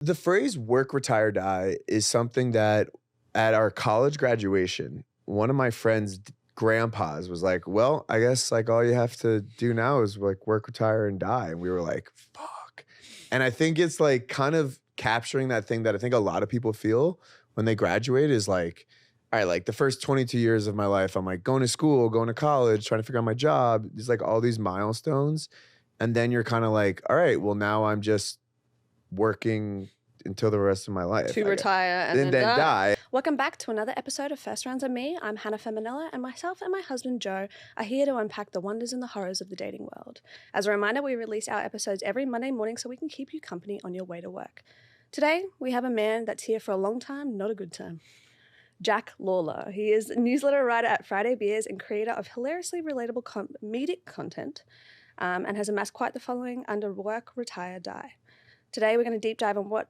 The phrase work, retire, die is something that at our college graduation, one of my friends' grandpas was like, well, I guess like all you have to do now is like work, retire, and die. And we were like, fuck. And I think it's like kind of capturing that thing that I think a lot of people feel when they graduate is like, all right, like the first 22 years of my life, I'm like going to school, going to college, trying to figure out my job. There's like all these milestones. And then you're kind of like, all right, well, now I'm just working until the rest of my life. To retire and then die. Welcome back to another episode of First Rounds and Me. I'm Hannah Feminella, and myself and my husband Joe are here to unpack the wonders and the horrors of the dating world. As a reminder, we release our episodes every Monday morning so we can keep you company on your way to work. Today, we have a man that's here for a long time, not a good time. Jack Lawler. He is a newsletter writer at Friday Beers and creator of hilariously relatable comedic content and has amassed quite the following under Work, Retire, Die. Today, we're going to deep dive on what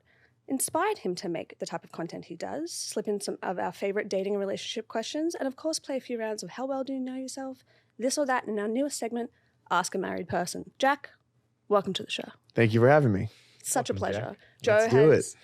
inspired him to make the type of content he does, slip in some of our favorite dating and relationship questions, and of course play a few rounds of how well do you know yourself, this or that in our newest segment, Ask a Married Person. Jack, welcome to the show. Thank you for having me. Such a pleasure. Jack. Joe Let's do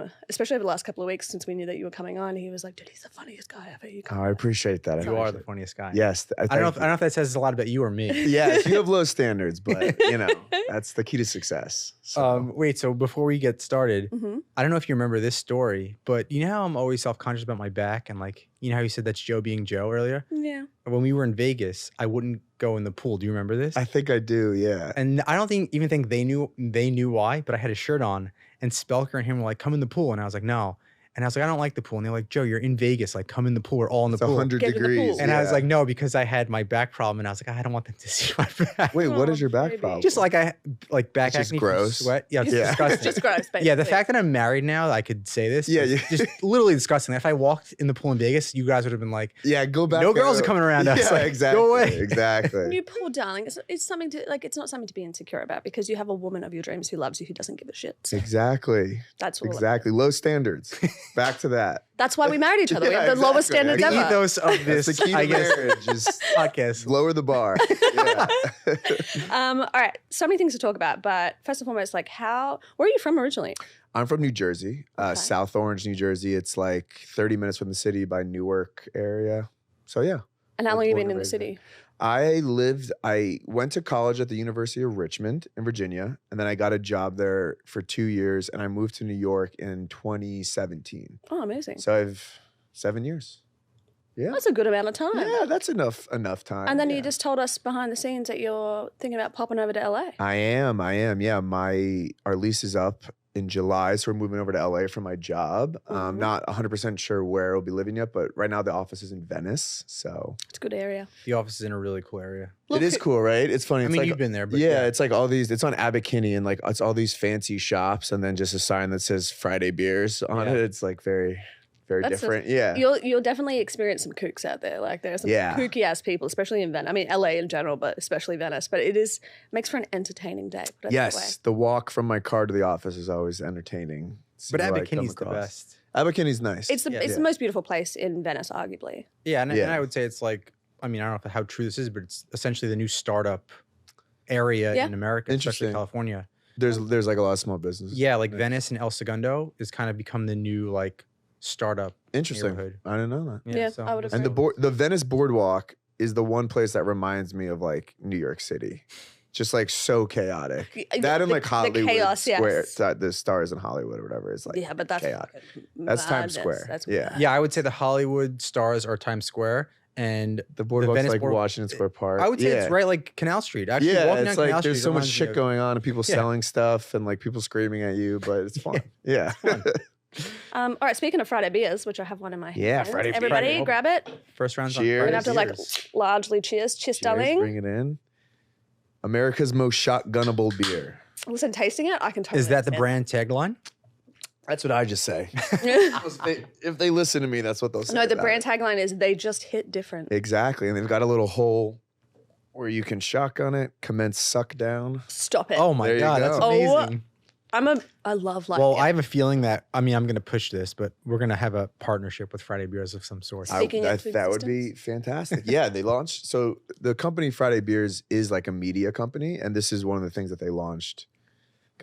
it. Especially over the last couple of weeks since we knew that you were coming on, he was like, dude, he's the funniest guy ever. I appreciate that. You are the funniest guy. Yes. I don't know if that says a lot about you or me. Yes, you have low standards, but you know, that's the key to success. So. Wait, so before we get started, Mm-hmm. I don't know if you remember this story, but you know how I'm always self-conscious about my back and like, you know how you said that's Joe being Joe earlier? Yeah. When we were in Vegas, I wouldn't go in the pool. Do you remember this? I think I do, yeah. And I don't even think they knew why, but I had a shirt on and Spelker and him were like, come in the pool. And I was like, no. And I was like, I don't like the pool. And they're like, Joe, you're in Vegas. Like, come in the pool. We're all in the It's pool. 100 Get in the degrees. pool. And I was like, no, because I had my back problem. And I was like, I don't want them to see my back. Wait, what is your back baby. problem? Just like back It's just acne from gross. sweat. Yeah, it's Yeah. disgusting. Just gross, basically. Yeah, the fact that I'm married now, I could say this. Yeah, is yeah. just literally disgusting. If I walked in the pool in Vegas, you guys would have been like, yeah, go back. no girls are coming around us. Yeah, Like, exactly. go away. Exactly. You poor darling. It's something to like. It's not something to be insecure about because you have a woman of your dreams who loves you, who doesn't give a shit. So Exactly. that's all. Exactly. Low standards. Back to that. That's why we married each other. We Yeah, have the lowest exactly. standards the ever. ethos of That's this, the key to I guess, marriage. Just podcast. lower the bar. Yeah. All right, so many things to talk about, but first and foremost, like where are you from originally? I'm from New Jersey, Okay. South Orange, New Jersey. It's like 30 minutes from the city by Newark area. So yeah. And how long have you Born been and in the raised city? I went to college at the University of Richmond in Virginia, and then I got a job there for 2 years, and I moved to New York in 2017. Oh, amazing. So I've 7 years. Yeah. That's a good amount of time. Yeah, that's enough time. And then yeah. you just told us behind the scenes that you're thinking about popping over to LA. I am. Yeah, our lease is up in July, so we're moving over to LA for my job. Mhm. Not 100% sure where I'll be living yet, but right now the office is in Venice, so It's a good area. The office is in a really cool area. Look, it is cool, right? It's funny. I It's mean, like, you've been there, but yeah, it's like all these. It's on Abbot Kinney, and like it's all these fancy shops, and then just a sign that says Friday Beers on Yeah. it. It's like very, very That's different. Yeah. You'll definitely experience some kooks out there. Like there are some Yeah. kooky ass people, especially in Venice. I mean, LA in general, but especially Venice. But makes for an entertaining day. Put it that way. Yes, the walk from my car to the office is always entertaining. But See who I Abbot come Kinney's the across. best. Abbot Kinney's nice. It's the Yeah. it's the most beautiful place in Venice, arguably. Yeah, and Yeah. I would say it's like, I mean, I don't know how true this is, but it's essentially the new startup area Yeah. in America, especially Interesting. California. There's like a lot of small businesses. Yeah, like Nice. Venice and El Segundo is kind of become the new like startup Interesting. neighborhood. I didn't know that. Yeah, so I would it's And agree. the Venice Boardwalk is the one place that reminds me of like New York City. Just like so chaotic. That and like Hollywood chaos, Square, yes. the stars in Hollywood or whatever. It's like Yeah, but that's chaotic. fucking That's Times madness. Square. That's Yeah. mad. Yeah, I would say the Hollywood stars are Times Square, and The boardwalk's Venice like board- Washington Square Park. I would say yeah. it's right like Canal Street. Actually, Yeah, walking it's down Canal like there's Street so much reminds me shit of- going on and people Yeah. selling stuff and like people screaming at you, but it's fun. Yeah. All right, speaking of Friday beers, which I have one in my hand. Yeah, Friday beer. Everybody, Friday. grab it. First round's Cheers. We're on gonna have to like Cheers. largely cheers. Cheers, Cheers, darling. bring it in. America's most shotgunnable beer. Listen, tasting it, I can totally Is that the understand. brand tagline? That's what I just say. If they listen to me, that's what they'll say. No, the about brand it. tagline is they just hit different. Exactly. And they've got a little hole where you can shotgun it, commence suck down. Stop it. Oh my There you god, that's go. amazing. I love like. Well, I have a feeling that I mean I'm going to push this, but we're going to have a partnership with Friday Beers of some sort. Speaking of food That would be fantastic. Yeah, they launched. So the company Friday Beers is like a media company. And this is one of the things that they launched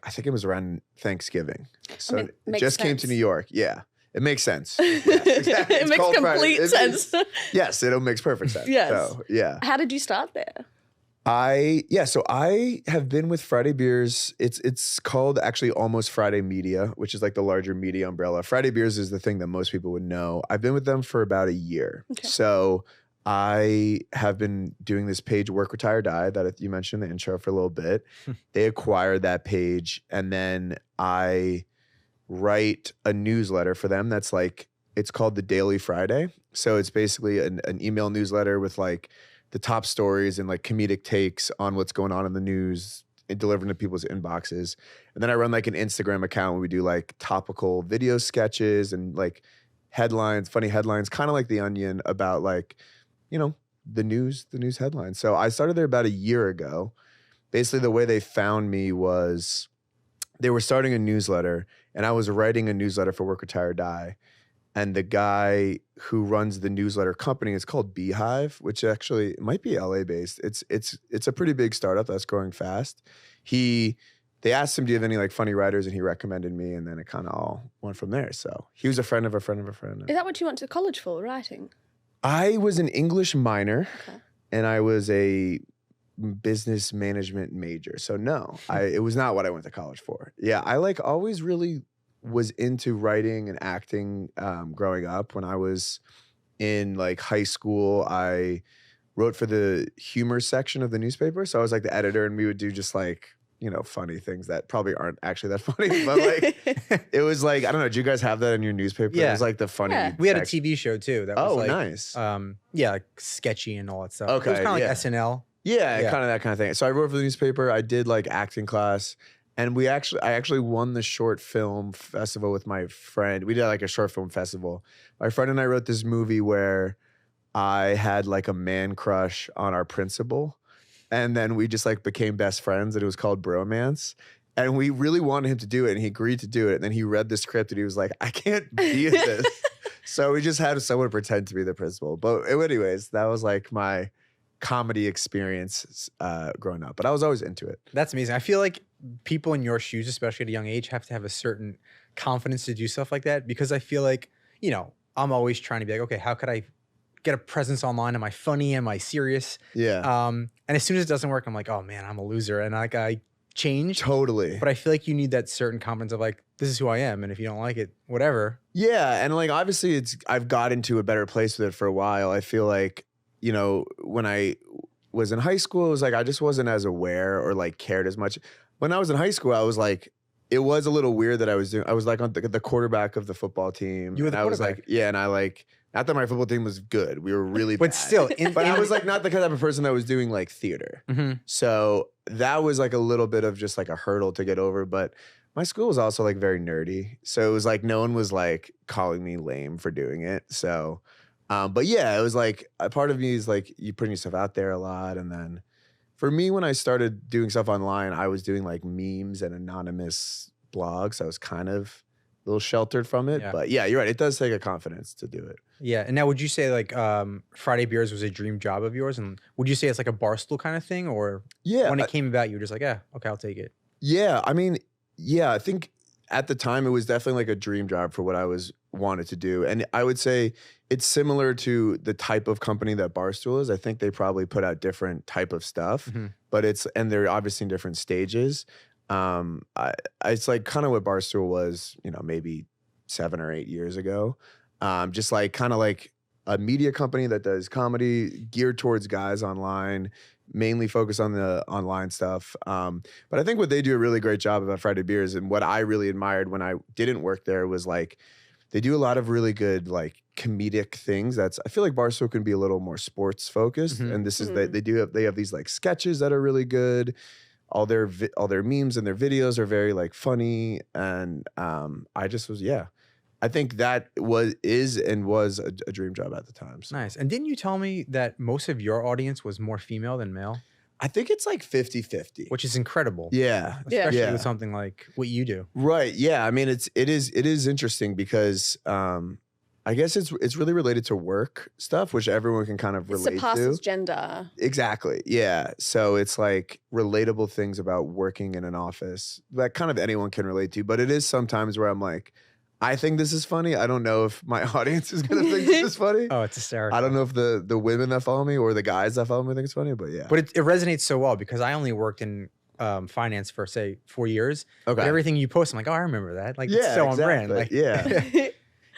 I think it was around Thanksgiving. So mean, it makes just came to sense. New York. Yeah. It makes sense. Yes, exactly. It It's makes called Friday. complete It sense. yes, it makes perfect sense. Yes. So, yeah. How did you start there? So I have been with Friday Beers. It's called actually Almost Friday Media, which is like the larger media umbrella. Friday Beers is the thing that most people would know. I've been with them for about a year. Okay. So I have been doing this page Work Retire Die that you mentioned in the intro for a little bit. They acquired that page, and then I write a newsletter for them that's like, it's called the Daily Friday. So it's basically an email newsletter with like the top stories and like comedic takes on what's going on in the news and delivering to people's inboxes. And then I run like an Instagram account where we do like topical video sketches and like headlines, funny headlines, kind of like The Onion about like, you know, the news headlines. So I started there about a year ago. Basically the way they found me was they were starting a newsletter and I was writing a newsletter for Work Retire Die. And the guy who runs the newsletter company is called Beehive, which actually might be LA based. It's a pretty big startup that's growing fast. They asked him, do you have any like funny writers? And he recommended me, and then it kind of all went from there. So he was a friend of a friend of a friend. Is that what you went to college for, writing? I was an English minor, Okay. and I was a business management major. So no, it was not what I went to college for. Yeah, I like always really was into writing and acting growing up. When I was in like high school, I wrote for the humor section of the newspaper. So I was like the editor, and we would do just like, you know, funny things that probably aren't actually that funny, but like it was like, I don't know, did you guys have that in your newspaper? Yeah. It was like the funny Yeah. We had a section. TV show too. That was Oh, like, nice. yeah, like sketchy and all that stuff. Okay, It was kind of yeah. like SNL. Yeah, Yeah. kind of that kind of thing. So I wrote for the newspaper. I did like acting class, and I actually won the short film festival with my friend. We did like a short film festival. My friend and I wrote this movie where I had like a man crush on our principal, and then we just like became best friends, and it was called Bromance. And we really wanted him to do it, and he agreed to do it. And then he read the script, and he was like, "I can't be in this." So we just had someone pretend to be the principal. But anyways, that was like my comedy experience growing up, but I was always into it. That's amazing. I feel like people in your shoes, especially at a young age, have to have a certain confidence to do stuff like that, because I feel like, you know, I'm always trying to be like, okay, how could I get a presence online? Am I funny? Am I serious? Yeah, And as soon as it doesn't work, I'm like, oh man, I'm a loser. And like I change. totally. But I feel like you need that certain confidence of like, this is who I am. And if you don't like it, whatever. Yeah, and like obviously I've got into a better place with it for a while. I feel like, you know, when I was in high school, it was like I just wasn't as aware or like cared as much. When I was in high school, I was like, it was a little weird that I was like on the quarterback of the football team. You were the and I was quarterback. like, yeah, and I like, not that my football team was good. We were really But bad. still, But I was like not the type of person that was doing like theater. Mhm. So that was like a little bit of just like a hurdle to get over. But my school was also like very nerdy. So it was like no one was like calling me lame for doing it. So, but yeah, it was like a part of me is like you putting yourself out there a lot. And then for me, when I started doing stuff online, I was doing like memes and anonymous blogs. I was kind of a little sheltered from it. Yeah. But yeah, you're right. It does take a confidence to do it. Yeah. And now would you say like Friday Beers was a dream job of yours? And would you say it's like a Barstool kind of thing? Or Yeah. when it came about, you were just like, yeah, okay, I'll take it. Yeah, I mean, yeah, I think at the time it was definitely like a dream job for what I wanted to do. And I would say it's similar to the type of company that Barstool is. I think they probably put out different type of stuff, Mhm. but and they're obviously in different stages. It's like kind of what Barstool was, you know, maybe 7 or 8 years ago. Just like kind of like a media company that does comedy geared towards guys online, mainly focus on the online stuff. But I think what they do a really great job about Friday Beers, and what I really admired when I didn't work there, was like they do a lot of really good like comedic things. I feel like Barstool can be a little more sports focused, Mhm. and this is they have these like sketches that are really good. All their memes and their videos are very like funny, and I just was I think that was a dream job at the time. So. Nice. And didn't you tell me that most of your audience was more female than male? I think it's like 50-50. Which is incredible. Yeah. Especially Yeah. with something like what you do. Right. Yeah. I mean, it is interesting because I guess it's really related to work stuff, which everyone can kind of It relate surpasses to. gender. Exactly. Yeah. So it's like relatable things about working in an office that kind of anyone can relate to. But it is sometimes where I'm like, I think this is funny. I don't know if my audience is gonna think this is funny. Oh, it's hysterical. I don't know if the women that follow me or the guys that follow me think it's funny, but yeah. But it resonates so well because I only worked in finance for say 4 years. Okay. But everything you post, I'm like, oh, I remember that. Like, Yeah, it's so on brand. exactly. Like, Yeah.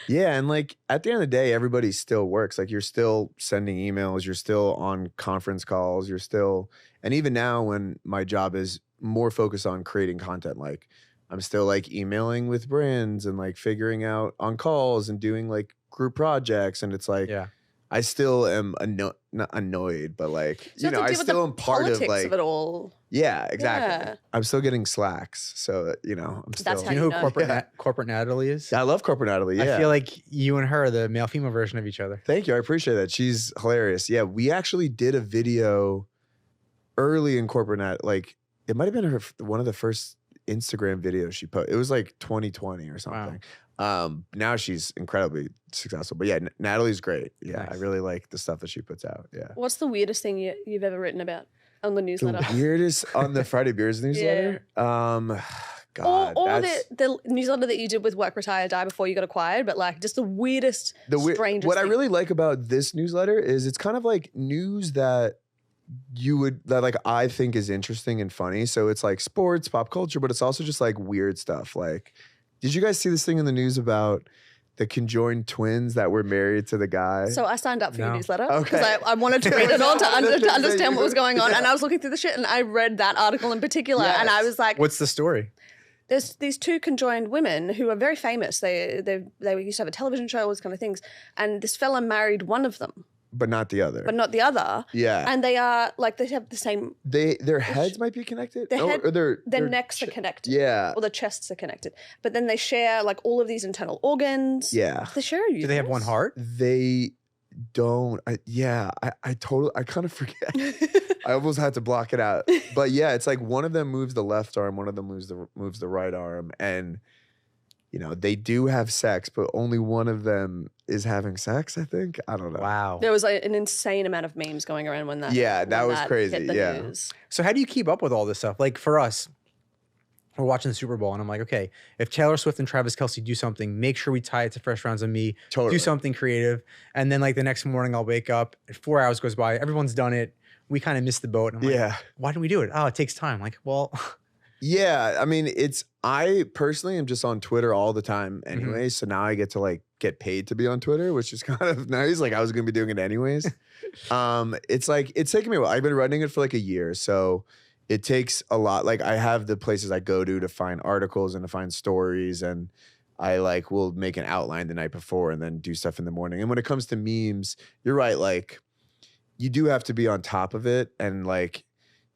Yeah, and like at the end of the day, everybody still works. Like you're still sending emails, you're still on conference calls, you're still, and even now when my job is more focused on creating content, like I'm still like emailing with brands and like figuring out on calls and doing like group projects, and it's like yeah. I still am not annoyed, but like So you know, have to I deal with still the am part of politics like of it all. yeah, exactly. Yeah. I'm still getting slacks, so you know, I'm still. That's Do how you know who know. corporate Yeah. corporate Natalie is? I love corporate Natalie. Yeah, I feel like you and her are the male female version of each other. thank you. I appreciate that. She's hilarious. Yeah, we actually did a video early in corporate Nat. Like it might have been one of the first Instagram videos she put. It was like 2020 or something. Now she's incredibly successful. But yeah, Natalie's great. Yeah, I Nice. really like the stuff that she puts out. Yeah. What's the weirdest thing you've ever written about on the newsletter? The weirdest on the Friday Beers newsletter. God, or that's the newsletter that you did with Work, Retire, Die before you got acquired, but like just the weirdest, strangest what I thing. really like about this newsletter is it's kind of like news that like I think is interesting and funny. So it's like sports, pop culture, but it's also just like weird stuff. Like, did you guys see this thing in the news about the conjoined twins that were married to the guy? So I signed up for your No. newsletter Okay. because I wanted to read it all to, One of the things to that understand you- what was going on. Yeah. And I was looking through the shit and I read that article in particular. And I Yes. was like, What's the story? there's these two conjoined women who are very famous. They used to have a television show, all these kind of things. And this fella married one of them, but not the other. but not the other. Yeah. And they are like, they have the same, Their heads might be connected. Their head- or their necks are connected. Yeah. Or the chests are connected. But then they share like all of these internal organs. Yeah. They share a Do they have one uterus. heart? They don't. I totally. I kind of forget. I almost had to block it out. But yeah, it's like one of them moves the left arm, one of them moves the right arm, and you know they do have sex, but only one of them is having sex. I think. I don't know. Wow. There was like an insane amount of memes going around when that. Yeah, that when was crazy, hit the yeah. news. So how do you keep up with all this stuff? Like for us, we're watching the Super Bowl, and I'm like, okay, if Taylor Swift and Travis Kelce do something, make sure we tie it to Fresh Rounds on Me. Totally. Do something creative, and then like the next morning, I'll wake up. 4 hours goes by, everyone's done it. We kind of missed the boat. And I'm like, Yeah. why didn't we do it? Oh, it takes time. Like, well, Yeah, I mean, I personally am just on Twitter all the time anyway, so now I get to like get paid to be on Twitter, which is kind of nice. Like I was gonna be doing it anyways. It's like it's taken me a while. I've been running it for like a year, so it takes a lot. Like I have the places I go to find articles and to find stories, and I like will make an outline the night before and then do stuff in the morning. And when it comes to memes, you're right, like you do have to be on top of it, and like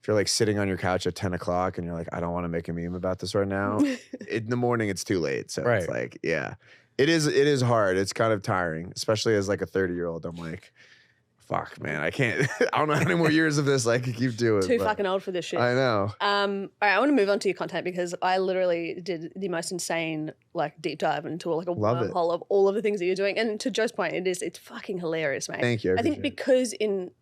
if you're like sitting on your couch at 10 o'clock and you're like, I don't want to make a meme about this right now. In the morning, it's too late. So it's Right. like, yeah, it is hard. It's kind of tiring, especially as like a 30-year-old. I'm like, fuck, man, I can't, I don't know how many more years of this I can keep doing. Too but fucking old for this shit. I know. All right, I want to move on to your content because I literally did the most insane like deep dive into like a Love it. wormhole of all of the things that you're doing. And to Joe's point, it's fucking hilarious, mate. Thank you. I think appreciate it. because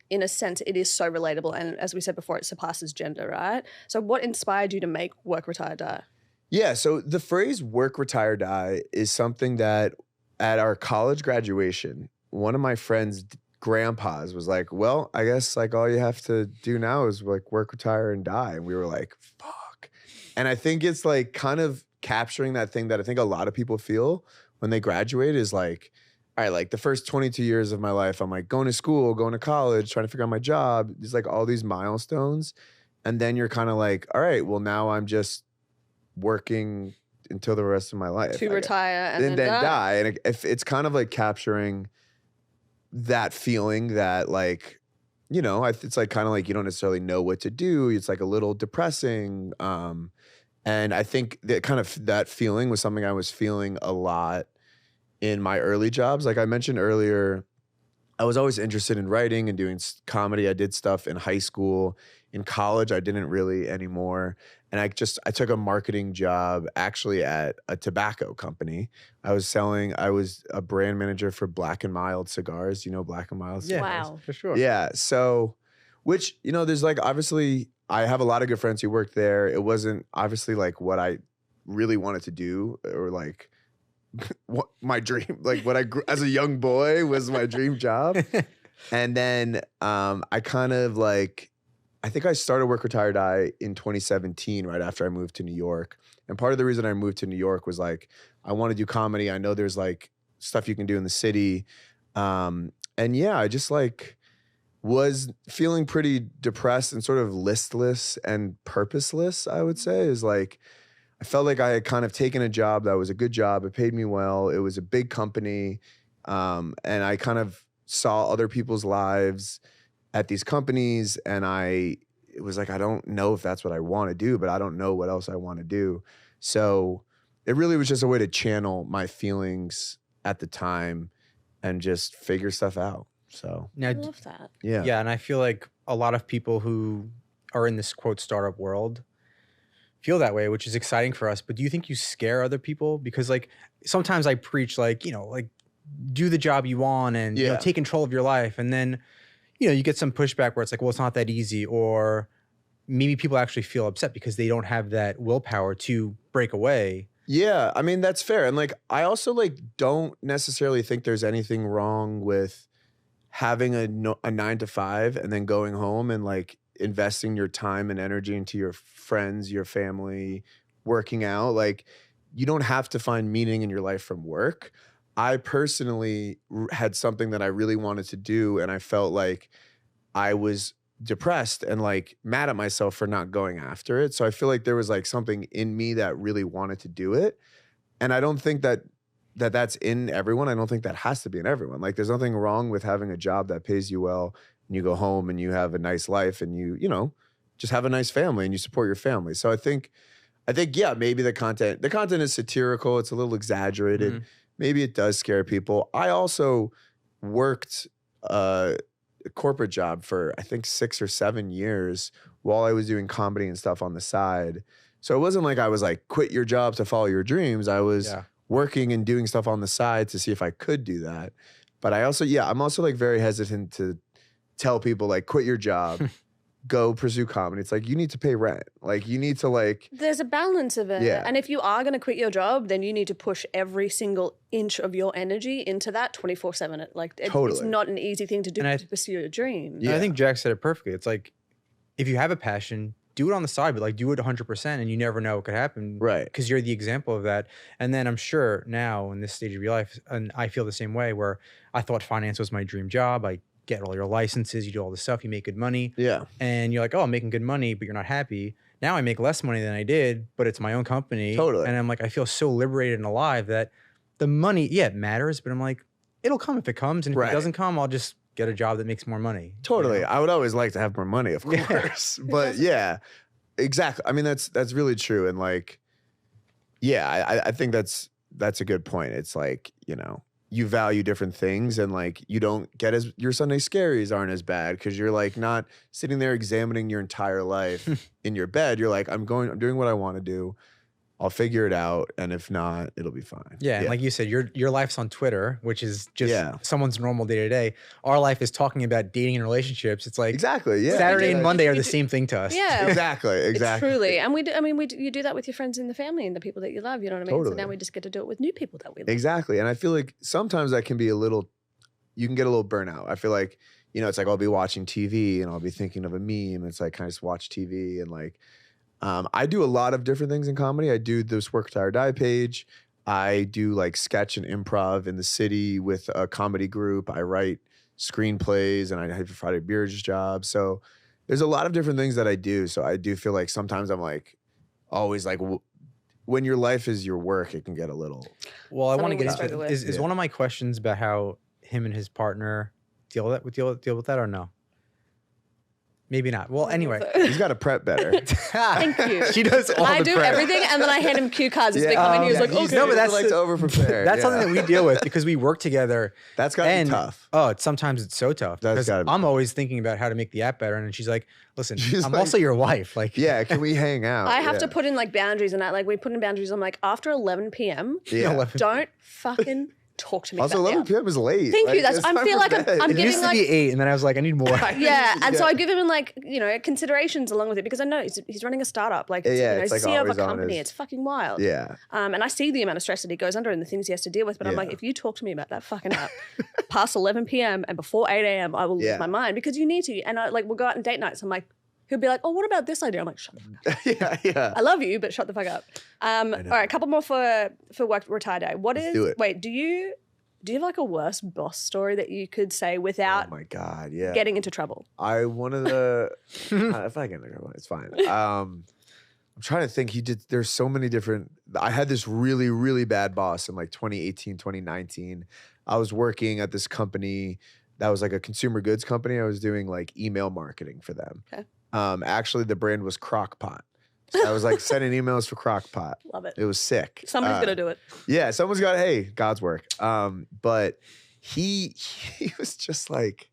in a sense it is so relatable, and as we said before, it surpasses gender, right? So what inspired you to make Work, Retire, Die? Yeah, so the phrase work, retire, die is something that at our college graduation, one of my friends' grandpas was like, well, I guess like all you have to do now is like work, retire, and die. And we were like, fuck. And I think it's like kind of capturing that thing that I think a lot of people feel when they graduate is like, all right, like the first 22 years of my life, I'm like going to school, going to college, trying to figure out my job. There's like all these milestones. And then you're kind of like, all right, well, now I'm just working until the rest of my life. To I retire and then then die. die. And if it's kind of like capturing that feeling that like, you know, it's like kind of like you don't necessarily know what to do. It's like a little depressing. And I think that kind of that feeling was something I was feeling a lot in my early jobs. Like I mentioned earlier, I was always interested in writing and doing comedy. I did stuff in high school. In college, I didn't really anymore. And I took a marketing job actually at a tobacco company. I was a brand manager for Black and Mild cigars. You know Black and Mild Yeah, cigars? Wow. for sure. Yeah. So, which, there's like, obviously, I have a lot of good friends who worked there. It wasn't obviously like what I really wanted to do, or like what my dream, like what I grew as a young boy was my dream job. And then I kind of like, I think I started Work Retire Die in 2017, right after I moved to New York. And part of the reason I moved to New York was like, I want to do comedy. I know there's like stuff you can do in the city. And yeah, I just like was feeling pretty depressed and sort of listless and purposeless, I would say. Is like, I felt like I had kind of taken a job that was a good job. It paid me well. It was a big company. And I kind of saw other people's lives at these companies, and it was like, I don't know if that's what I want to do, but I don't know what else I want to do. So it really was just a way to channel my feelings at the time and just figure stuff out. So Now, I love that. yeah. yeah, and I feel like a lot of people who are in this quote startup world feel that way, which is exciting for us. But do you think you scare other people? Because like sometimes I preach like, like do the job you want and Yeah. take control of your life. And then, you get some pushback where it's like, well, it's not that easy. Or maybe people actually feel upset because they don't have that willpower to break away. Yeah, I mean, that's fair. And like, I also like don't necessarily think there's anything wrong with having a 9 to 5 and then going home and like investing your time and energy into your friends, your family, working out. Like, you don't have to find meaning in your life from work. I personally had something that I really wanted to do, and I felt like I was depressed and like mad at myself for not going after it. So I feel like there was like something in me that really wanted to do it. And I don't think that's in everyone. I don't think that has to be in everyone. Like, there's nothing wrong with having a job that pays you well and you go home and you have a nice life and you just have a nice family and you support your family. So I think, yeah, maybe the content is satirical. It's a little exaggerated. Mhm. Maybe it does scare people. I also worked a corporate job for I think 6 or 7 years while I was doing comedy and stuff on the side. So it wasn't like I was like, quit your job to follow your dreams. I was working and doing stuff on the side to see if I could do that. But I'm also like very hesitant to tell people like, quit your job, go pursue comedy. It's like, you need to pay rent. Like, you need to like. There's a balance of it. Yeah. And if you are going to quit your job, then you need to push every single inch of your energy into that 24/7. Like, it's Totally. not an easy thing to do And to pursue your dream. And I think Jack said it perfectly. It's like, if you have a passion, do it on the side, but like do it 100%, and you never know what could happen. Right. Because you're the example of that. And then I'm sure now in this stage of your life, and I feel the same way, where I thought finance was my dream job. I get all your licenses, you do all this stuff, you make good money. Yeah. And you're like, oh, I'm making good money, but you're not happy. Now I make less money than I did, but it's my own company. Totally. And I'm like, I feel so liberated and alive that the money, yeah, it matters, but I'm like, it'll come if it comes. And if Right. it doesn't come, I'll just get a job that makes more money. Totally. You know? I would always like to have more money, of Yeah. course. But yeah, exactly. I mean, that's really true. And like, yeah, I think that's a good point. It's like, you value different things, and like you don't get your Sunday scaries aren't as bad because you're like not sitting there examining your entire life in your bed. You're like, I'm doing what I want to do. I'll figure it out, and if not, it'll be fine. Yeah, and like you said, your life's on Twitter, which is just someone's normal day to day. Our life is talking about dating and relationships. It's like exactly. Yeah, Saturday We do- and Monday are we the do- same thing to us. Yeah. exactly. It's truly. And you do that with your friends and the family and the people that you love, you know what I mean? Totally. So now we just get to do it with new people that we love. Exactly. And I feel like sometimes that can be you can get a little burnout. I feel like, it's like I'll be watching TV and I'll be thinking of a meme. It's like, can I just watch TV? And like, I do a lot of different things in comedy. I do this Work Retire Die page. I do like sketch and improv in the city with a comedy group. I write screenplays and I have a Friday Beers job. So there's a lot of different things that I do. So I do feel like sometimes I'm like always like, when your life is your work, it can get a little. Well, I want to Something we get struggle into with. is one of my questions about how him and his partner deal with that or no? Maybe not. Well, anyway. He's got to prep better. Thank you. She does all I the do prep. everything, and then I hand him cue cards as they come in. He was like, okay. No, but that's like to over-prepare. That's something that we deal with because we work together. That's got to be tough. Oh, sometimes it's so tough. That's Because gotta be I'm always thinking about how to make the app better. And she's like, listen, I'm like, also your wife. Like, yeah, can we hang out? I have to put in like boundaries and that. Like we put in boundaries. I'm like, after 11 p.m., don't fucking talk to me. Also, about 11 the app. p.m. is late. Thank you. It's I time feel for like bed. I'm it giving used to like be 8, and then I was like, I need more. yeah, and so I give him like considerations along with it because I know he's running a startup, like it's like CEO of a always on company. his- It's fucking wild. Yeah. And I see the amount of stress that he goes under and the things he has to deal with. But I'm like, if you talk to me about that fucking app past 11 p.m. and before 8 a.m., I will lose my mind because you need to. And we'll go out on date nights. I'm like, he'll be like, oh, what about this idea? I'm like, shut the fuck up. yeah. I love you, but shut the fuck up. All right, a couple more for work retire day. Let's do it. Wait, do you have like a worse boss story that you could say without Oh my God, yeah. getting into trouble? One of the if I can it's fine. I'm trying to think. There's so many different. I had this really, really bad boss in like 2018, 2019. I was working at this company that was like a consumer goods company. I was doing like email marketing for them. Okay. Actually, the brand was Crock-Pot. So I was like sending emails for Crock-Pot. Love it. It was sick. Somebody's gonna do it. Yeah, someone's got. Hey, God's work. But he was just like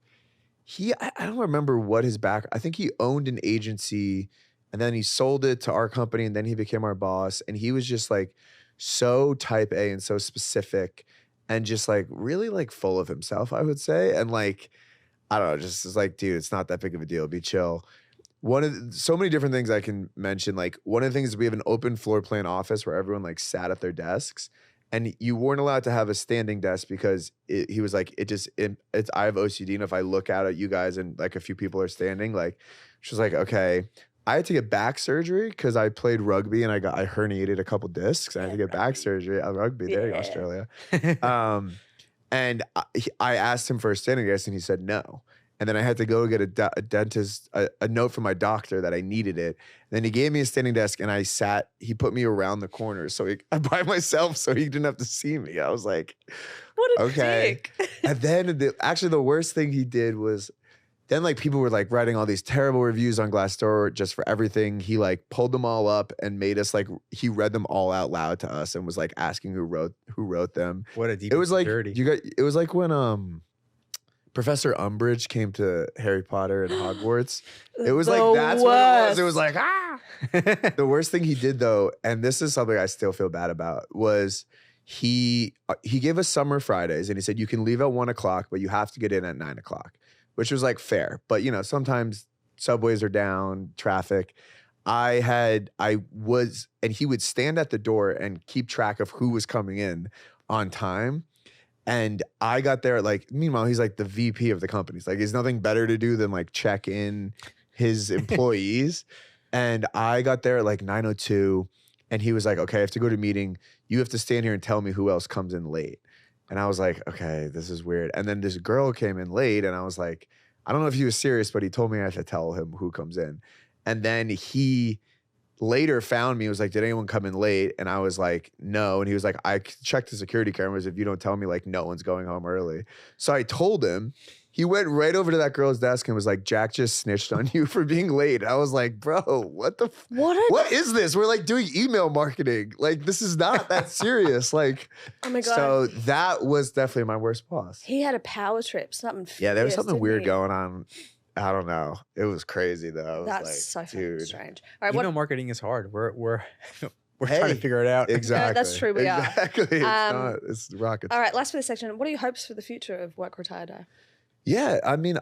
I don't remember what his back. I think he owned an agency, and then he sold it to our company, and then he became our boss. And he was just like so type A and so specific, and just like really like full of himself, I would say. And like I don't know, just is like, dude, it's not that big of a deal. Be chill. So many different things I can mention. Like one of the things is we have an open floor plan office where everyone like sat at their desks, and you weren't allowed to have a standing desk because he was like, it's I have OCD, and if I look out at you guys and like a few people are standing, like she was like, okay. I had to get back surgery because I played rugby and I herniated a couple discs. I had to get back surgery at rugby. There you go, Australia. And I asked him for a standing desk, and he said no. And then I had to go get a dentist, a note from my doctor that I needed it. And then he gave me a standing desk, and he put me around the corner by myself so he didn't have to see me. I was like, what a okay. dick. And then actually the worst thing he did was, then like people were like writing all these terrible reviews on Glassdoor just for everything. He like pulled them all up and made us like, he read them all out loud to us and was like asking who wrote them. What a deep It was like, insecurity. it was like when Professor Umbridge came to Harry Potter and Hogwarts. It was like, that's what it was. It was like, ah. The worst thing he did though, and this is something I still feel bad about, was he gave us summer Fridays, and he said, you can leave at 1 o'clock, but you have to get in at 9 o'clock, which was like fair. But you know, sometimes subways are down, traffic. And he would stand at the door and keep track of who was coming in on time. And I got there meanwhile, he's like the VP of the company. It's like, he's nothing better to do than like check in his employees. And I got there at like 9:02, and he was like, okay, I have to go to a meeting. You have to stand here and tell me who else comes in late. And I was like, okay, this is weird. And then this girl came in late, and I was like, I don't know if he was serious, but he told me I had to tell him who comes in. And then he later found me. He was like, did anyone come in late? And I was like, no. And he was like, I checked the security cameras. If you don't tell me, like, no one's going home early. So I told him. He went right over to that girl's desk and was like, Jack just snitched on you for being late. I was like, bro, what is this? We're like doing email marketing. Like, this is not that serious. Like, oh my God. So that was definitely my worst boss. He had a power trip, something fierce, Yeah, there was something weird he? going on. I don't know. It was crazy though. That's so fucking dude. strange. All right, Email marketing is hard. We're trying to figure it out. Exactly. Yeah, that's true, we are. Exactly. It's rockets. all right, last for this section. What are your hopes for the future of Work Retire Die? Yeah, I mean,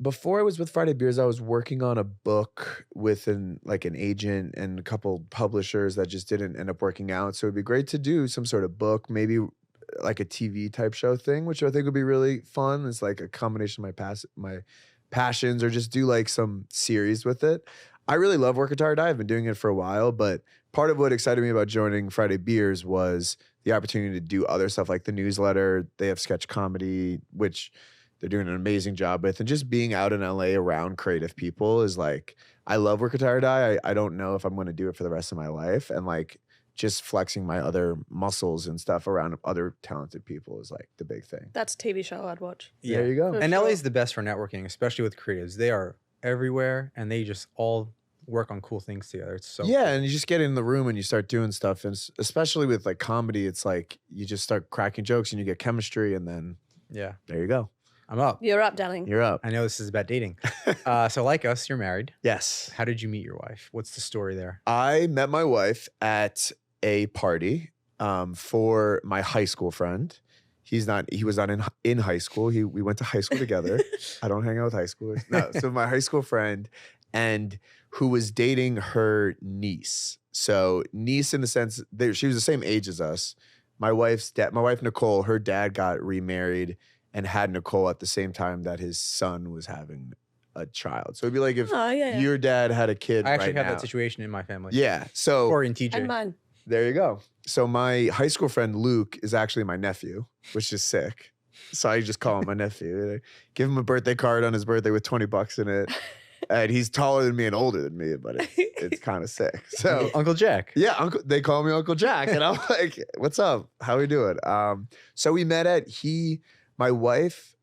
before I was with Friday Beers, I was working on a book with an agent and a couple publishers that just didn't end up working out. So it'd be great to do some sort of book, maybe like a TV type show thing, which I think would be really fun. It's like a combination of my passions, or just do like some series with it. I really love Work Retire Die. I've been doing it for a while, but part of what excited me about joining Friday Beers was the opportunity to do other stuff like the newsletter. They have sketch comedy, which they're doing an amazing job with. And just being out in LA around creative people is like, I love Work Retire Die. I don't know if I'm going to do it for the rest of my life. And like, just flexing my other muscles and stuff around other talented people is like the big thing. That's a TV show I'd watch. Yeah. There you go. And sure. LA is the best for networking, especially with creatives. They are everywhere, and they just all work on cool things together. It's so Yeah, cool. and you just get in the room and you start doing stuff, and especially with like comedy, it's like you just start cracking jokes and you get chemistry, and then Yeah, there you go. I'm up. You're up, darling. You're up. I know this is about dating. So like us, you're married. Yes. How did you meet your wife? What's the story there? I met my wife at a party for my high school friend. He was not in high school. We went to high school together. I don't hang out with high schoolers. No, so my high school friend, and who was dating her niece. So niece in the sense that she was the same age as us. My wife Nicole, her dad got remarried and had Nicole at the same time that his son was having a child. So it'd be like if your dad had a kid. I actually right had now. that situation in my family. Yeah. So Corey and TJ. And mine. there you go. So my high school friend Luke is actually my nephew, which is sick. So I just call him my nephew. Give him a birthday card on his birthday with $20 in it. And he's taller than me and older than me, but it's kind of sick. So Uncle Jack. yeah, they call me Uncle Jack. And I'm like, what's up? How we doing? So we met my wife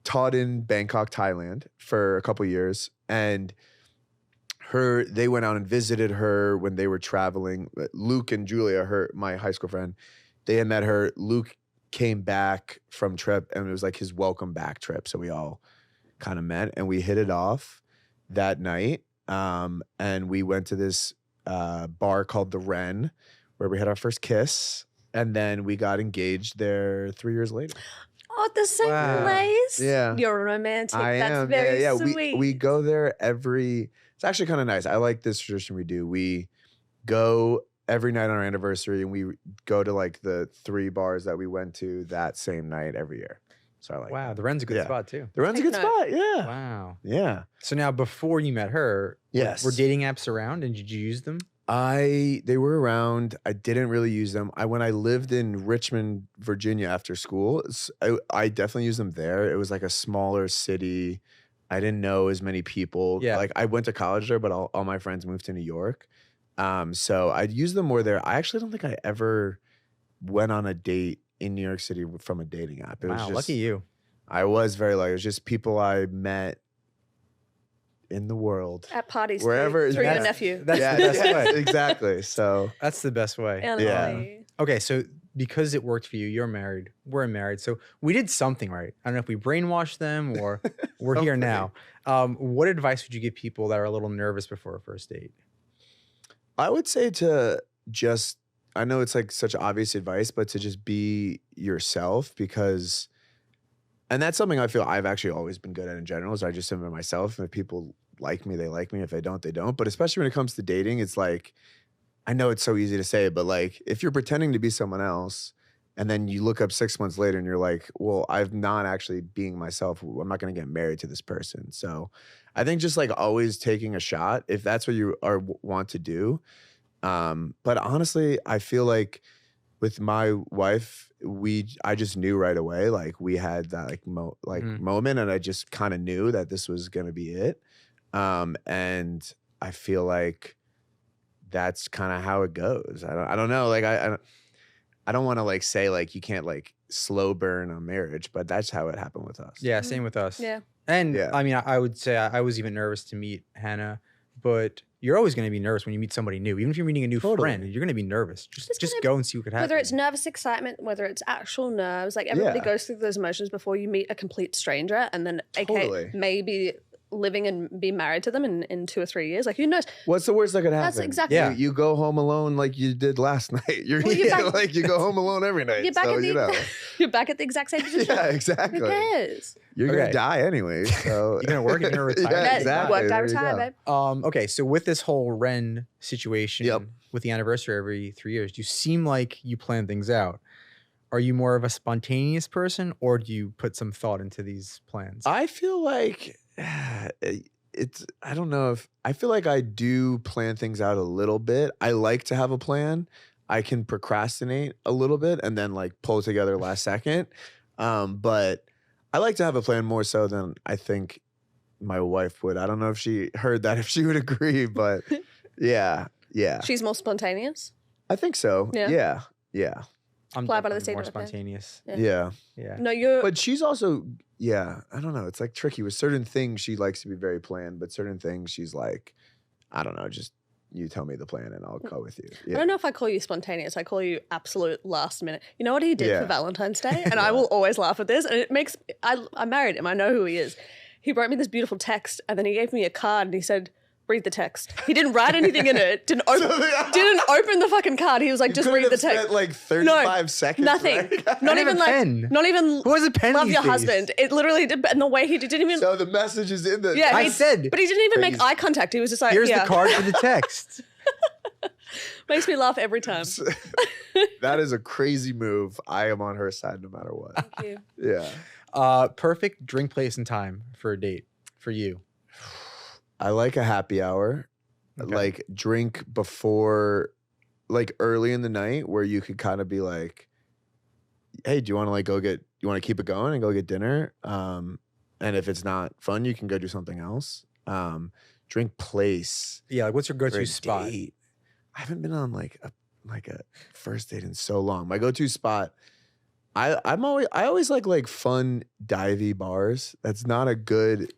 taught in Bangkok, Thailand for a couple years. And they went out and visited her when they were traveling. Luke and Julia, my high school friend, they had met her. Luke came back from trip, and it was like his welcome back trip. So we all kind of met, and we hit it off that night. And we went to this bar called The Wren, where we had our first kiss, and then we got engaged there 3 years later. Oh, the same place? Yeah. You're romantic. I That's am. very yeah. sweet. We go there it's actually kind of nice. I like this tradition we do. We go every night on our anniversary, and we go to like the 3 bars that we went to that same night every year. So I like Wow, that. the Wren's a good spot too. The Wren's a good spot, yeah. Wow. Yeah. So now before you met her, Yes. were dating apps around and did you use them? They were around. I didn't really use them. When I lived in Richmond, Virginia after school, I definitely used them there. It was like a smaller city. I didn't know as many people. Yeah. Like I went to college there, but all my friends moved to New York. So I'd use them more there. I actually don't think I ever went on a date in New York City from a dating app. It was just, lucky you. I was very lucky. It was just people I met in the world. At parties. Wherever. Through your That's- nephew. That's the best way. Exactly. So That's the best way. Yeah. Okay, so because it worked for you, you're married, we're married. So we did something right. I don't know if we brainwashed them or we're here now. What advice would you give people that are a little nervous before a first date? I would say to just, I know it's like such obvious advice, but to just be yourself, because, and that's something I feel I've actually always been good at in general, is I just am myself. And if people like me, they like me. If they don't, they don't. But especially when it comes to dating, it's like, I know it's so easy to say, but like if you're pretending to be someone else and then you look up 6 months later and you're like, well, I'm not actually being myself. I'm not going to get married to this person. So I think just like always taking a shot, if that's what you want to do. But honestly, I feel like with my wife, I just knew right away, like we had that moment, and I just kind of knew that this was going to be it. And I feel like that's kind of how it goes. I don't know. Like I don't want to like say like you can't like slow burn a marriage, but that's how it happened with us. Yeah, same with us. Yeah. And Yeah. I mean, I would say I was even nervous to meet Hannah, but you're always going to be nervous when you meet somebody new. Even if you're meeting a new friend, you're going to be nervous. Just go and see what could happen. Whether it's nervous excitement, whether it's actual nerves, like everybody goes through those emotions before you meet a complete stranger, and then okay, maybe living and be married to them in 2 or 3 years. Like who knows? What's the worst that could happen? That's exactly. Yeah. You go home alone like you did last night. You're like you go home alone every night. You're back so, at the you're back at the exact same position. Yeah, exactly. Who cares? You're gonna die anyway. So you're gonna work and you're gonna retire. Yeah, exactly. Work, I There you retire, go. babe. Okay, so with this whole Ren situation, Yep. with the anniversary every 3 years, do you seem like you plan things out? Are you more of a spontaneous person, or do you put some thought into these plans? I feel like I don't know if I feel like I do plan things out a little bit. I like to have a plan. I can procrastinate a little bit and then like pull together last second. But I like to have a plan more so than I think my wife would. I don't know if she heard that, if she would agree, but yeah. She's more spontaneous. I think so. Yeah. Yeah. I'm Fly by the definitely seat more of my pants. spontaneous. Yeah. Yeah. No, you're. But she's also, yeah, I don't know. It's like tricky with certain things. She likes to be very planned, but certain things she's like, I don't know, just you tell me the plan and I'll go with you. I Yeah. don't know if I call you spontaneous. I call you absolute last minute. You know what he did Yeah. for Valentine's Day? And I Yeah. will always laugh at this. And it makes, I married him. I know who he is. He wrote me this beautiful text and then he gave me a card and he said, read the text. He didn't write anything in it. Didn't open the fucking card. He was like, You just couldn't read the have text. spent like 35 seconds. Nothing. right? Not I even have a like, pen. not even Who has a pen love these your days? husband. It literally did, and the way he didn't even, So the message is in the. yeah, I he said, but he didn't even make Crazy. eye contact. He was just like, here's yeah. the card for the text. Makes me laugh every time. That is a crazy move. I am on her side no matter what. Thank you. Yeah. Perfect drink place and time for a date for you. I like a happy hour. Okay. Like drink before, like early in the night where you could kind of be like, hey, do you want to like you want to keep it going and go get dinner? And if it's not fun, you can go do something else. Drink place. Yeah, like what's your for go-to a spot? date. I haven't been on like a first date in so long. My go-to spot, I always like fun divey bars. That's not a good,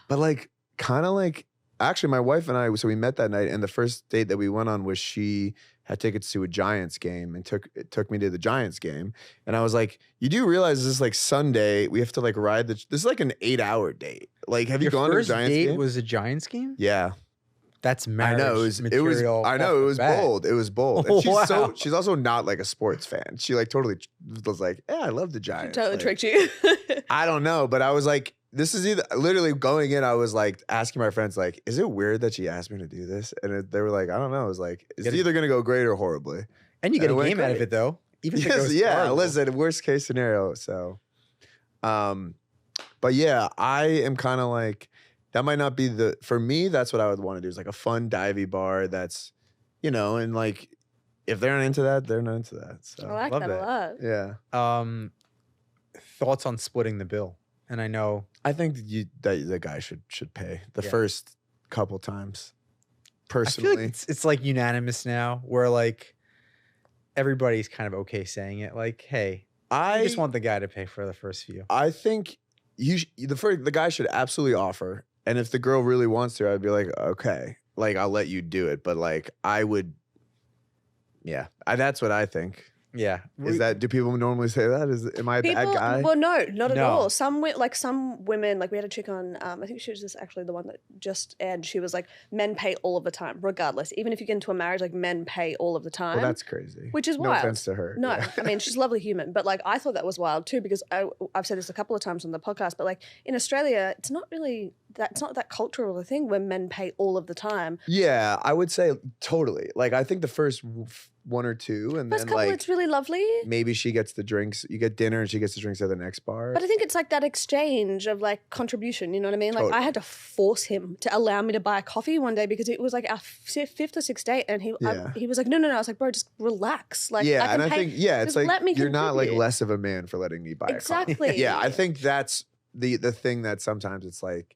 but like kind of like actually my wife and I, so we met that night and the first date that we went on was she had tickets to a Giants game and took me to the Giants game. And I was like, you do realize this is like Sunday. We have to like ride this is like an 8-hour date. Like, have you Your gone to a first Giants date game? was a Giants game? Yeah. That's I marriage know it was material. I know off it the was bat. bold. It was bold. And Wow. she's also not like a sports fan. She like totally was like, yeah, I love the Giants. Totally Like, tricked you. I don't know, but I was like, this is either literally going in. I was like asking my friends, like, is it weird that she asked me to do this? And they were like, I don't know. I was like, it's either gonna go great or horribly. And you get And a it went game out of great. it though. Even if it Yes, goes yeah. horrible. Listen, worst case scenario. So, but yeah, I am kind of like that. Might not be for me. That's what I would want to do is like a fun divey bar. That's, and like if they're not into that, they're not into that. So I like love that a lot. yeah, Thoughts on splitting the bill? And I know I think that the guy should pay the Yeah. first couple times. I feel Personally, like it's like unanimous now, where like everybody's kind of okay saying it. Like, hey, I just want the guy to pay for the first few. I think the guy should absolutely offer, and if the girl really wants to, I'd be like, okay, like I'll let you do it, but like I would, yeah, that's what I think. Yeah, Do people normally say that? Am I a bad guy? Well, no, not at No. all. Some women, like we had a chick on, I think she was just actually the one that just aired. She was like, men pay all of the time, regardless. Even if you get into a marriage, like men pay all of the time. Well, that's crazy. Which is no wild. offense to her. No, Yeah. I mean, she's a lovely human. But like, I thought that was wild too, because I've said this a couple of times on the podcast, but like in Australia, it's not that cultural a thing where men pay all of the time. Yeah, I would say totally. Like I think the first one or two, and First then couple, like it's really lovely. maybe she gets the drinks. You get dinner, and she gets the drinks at the next bar. But I think it's like that exchange of like contribution, you know what I mean? Like I Totally. had to force him to allow me to buy a coffee one day because it was like our fifth or sixth date, and he was like, no. I was like, bro, just relax. Like, yeah, I can and I pay, think it's just like let me you're not like contribute. less of a man for letting me buy a coffee. Exactly. Yeah, I think that's the thing that sometimes it's like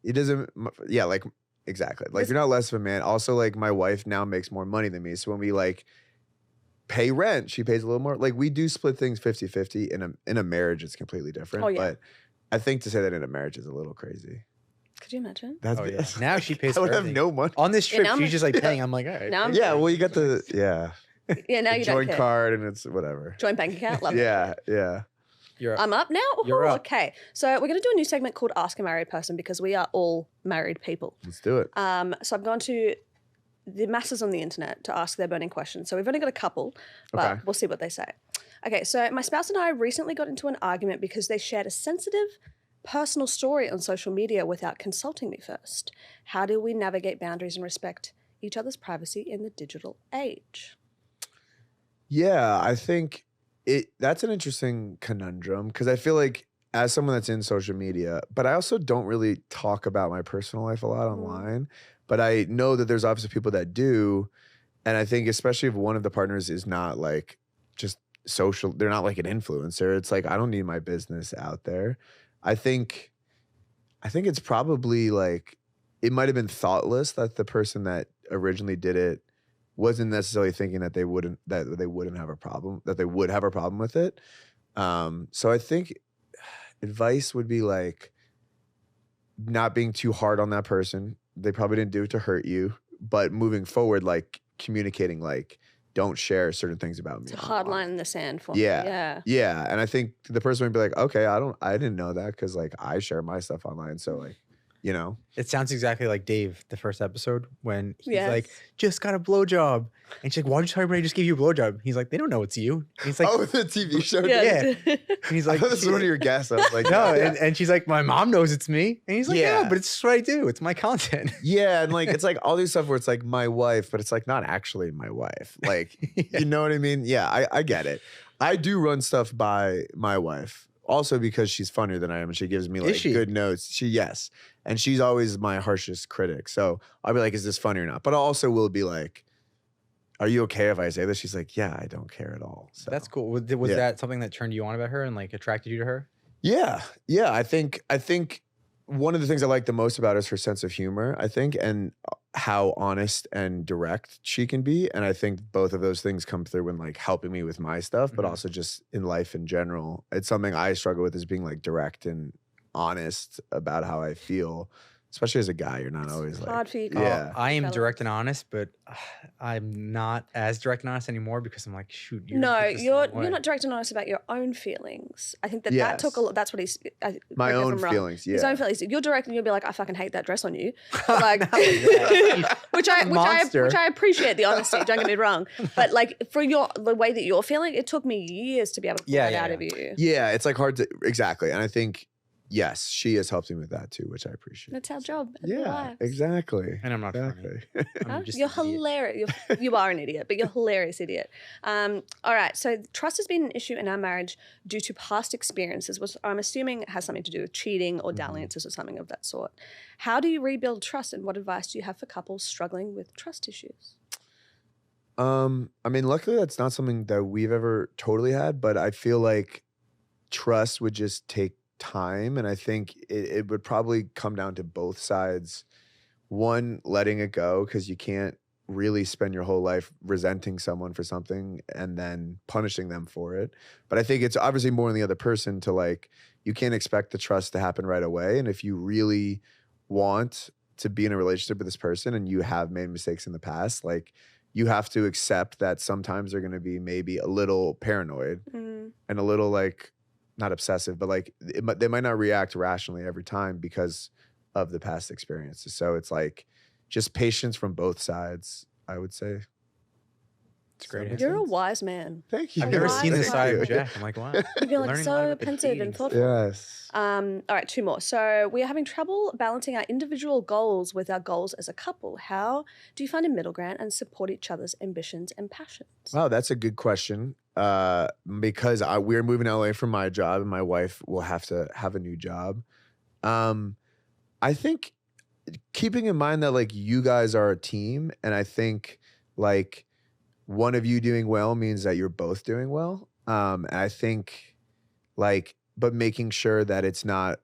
it doesn't. Yeah, like exactly. Like you're not less of a man. Also, like my wife now makes more money than me, so when we like pay rent, she pays a little more. Like we do split things 50-50. In a marriage, it's completely different. Oh, yeah. But I think to say that in a marriage is a little crazy. Could you imagine? That's Oh, yeah. Now she pays I for would have everything. no money. On this Yeah, trip, now she's I'm- just like paying. I'm like, all right. Now I'm- Yeah, well, you got the Yeah, now the you don't joint care. card and it's whatever. Joint bank account, love it. Yeah. You're up. I'm up now? You're Ooh, up. Okay. So we're going to do a new segment called Ask a Married Person because we are all married people. Let's do it. So I've gone to the masses on the internet to ask their burning questions. So we've only got a couple, but Okay. we'll see what they say. Okay, so my spouse and I recently got into an argument because they shared a sensitive personal story on social media without consulting me first. How do we navigate boundaries and respect each other's privacy in the digital age? Yeah, I think that's an interesting conundrum because I feel like as someone that's in social media, but I also don't really talk about my personal life a lot online. But I know that there's obviously people that do. And I think especially if one of the partners is not like just social, they're not like an influencer. It's like, I don't need my business out there. I think it's probably like, it might have been thoughtless that the person that originally did it wasn't necessarily thinking that they wouldn't have a problem, that they would have a problem with it. So I think advice would be like not being too hard on that person. They probably didn't do it to hurt you, but moving forward, like communicating, like don't share certain things about me. It's a hard line in the sand for me. Yeah. Yeah. And I think the person would be like, okay, I didn't know that because like I share my stuff online. So like, you know. It sounds exactly like Dave, the first episode, when he's Yes. like, just got a blowjob. And she's like, why'd you tell everybody I just gave you a blowjob? He's like, they don't know it's you. And he's like, Oh, the TV show. Yeah. And he's I like, thought this was one of your guests. I was like, no. yeah. And she's like, my mom knows it's me. And he's like, Yeah. yeah, but it's what I do. It's my content. Yeah, and like it's like all these stuff where it's like my wife, but it's like not actually my wife. Like, you know what I mean? Yeah, I get it. I do run stuff by my wife. Also because she's funnier than I am and she gives me like good notes. Yes. And she's always my harshest critic. So I'll be like, is this funny or not? But I also will be like, are you okay if I say this? She's like, yeah, I don't care at all. So That's cool. Was that something that turned you on about her and like attracted you to her? Yeah. Yeah. I think one of the things I like the most about her is her sense of humor, I think, and how honest and direct she can be. And I think both of those things come through when like helping me with my stuff, but also just in life in general. It's something I struggle with, is being like direct and honest about how I feel. Especially as a guy, you're not always like. Hard for you. Yeah. I am direct and honest, but I'm not as direct and honest anymore because I'm like, shoot. You're not direct and honest about your own feelings. I think that took a lot. That's what he's. My own feelings. Yeah. His own feelings. You're direct and you'll be like, I fucking hate that dress on you. Like, which I appreciate the honesty. Don't get me wrong. But like for the way that you're feeling, it took me years to be able to pull that out of you. Yeah, it's like hard to exactly, and I think. Yes, she has helped me with that too, which I appreciate. That's our job. Yeah, exactly. And I'm not exactly. I'm just you're hilarious. You are an idiot, but you're a hilarious idiot. All right. So trust has been an issue in our marriage due to past experiences, which I'm assuming has something to do with cheating or dalliances or something of that sort. How do you rebuild trust, and what advice do you have for couples struggling with trust issues? I mean, luckily that's not something that we've ever totally had, but I feel like trust would just take time, and I think it would probably come down to both sides. One, letting it go, because you can't really spend your whole life resenting someone for something and then punishing them for it. But I think it's obviously more on the other person to like, you can't expect the trust to happen right away. And if you really want to be in a relationship with this person and you have made mistakes in the past, like you have to accept that sometimes they're going to be maybe a little paranoid and a little like, not obsessive, but like they might not react rationally every time because of the past experiences. So it's like just patience from both sides, I would say. It's great. You're a wise man. Thank you. I've never seen this side of you. Jack. I'm like, wow. You're like so pensive and thoughtful. Yes. All right, two more. So we are having trouble balancing our individual goals with our goals as a couple. How do you find a middle ground and support each other's ambitions and passions? Wow, that's a good question. Because we're moving to LA from my job and my wife will have to have a new job. I think keeping in mind that like you guys are a team, and I think like one of you doing well means that you're both doing well. And I think like, but making sure that it's not